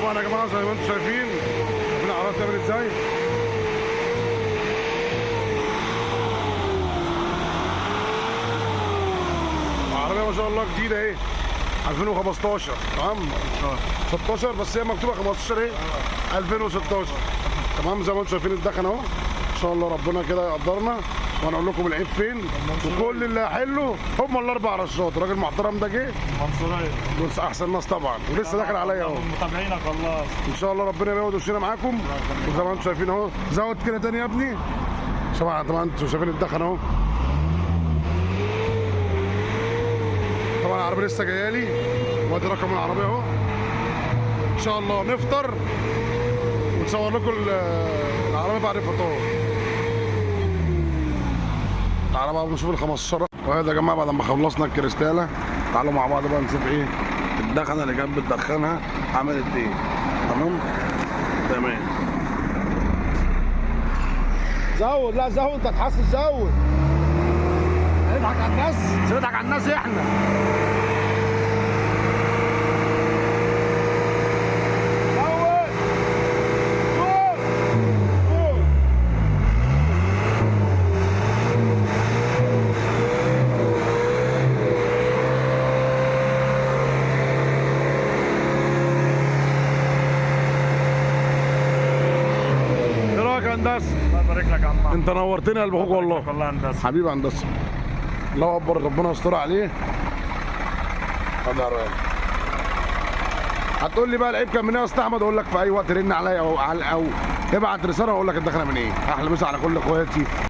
طبعا يا جماعه زي ما انتم شايفين شايفين العربيه بتعمل ازاي. العربيه ما شاء الله جديده اهي 2015 تمام 16 بس هي مكتوبه 15 ايه 2016 تمام. زي ما انتم شايفين الدخن اهو ان شاء الله ربنا كده يقدرنا وهنقول لكم العيب فين وكل اللي هيحلوا هم الاربع رشات. الراجل المحترم ده جه منصوريه بص احسن ناس طبعا ولسه داخل عليا اهو. متابعينك والله ان شاء الله ربنا يبيض وشنا معاكم. وزي ما انتم شايفين اهو زود كده تاني يا ابني. طبعا انتم شايفين الدخن اهو. طبعا العربيه لسه جايه لي وادي رقم العربيه اهو. ان شاء الله نفطر ونصور لكم العربيه بعد الفطار. تعالوا بقى نشوف ال 15 وهذا يا جماعه بعد ما خلصنا الكريستاله. تعالوا مع بعض بقى نشوف ايه الدخنه اللي كانت بتدخنها عملت ايه. تمام تمام. زود لا زود انت تحسن زود. نضحك على الناس نضحك على الناس احنا. هندسه الله يبارك لك يا عم. انت نورتني يا قلب اخوك والله. والله هندسه حبيبي هندسه الله اكبر ربنا يستر عليه. هتقول لي بقى العيب كان من ايه يا استاذ احمد؟ اقول لك في اي وقت رن عليا او ابعت رساله واقول لك الدخله من ايه. احلى مسا على كل اخواتي.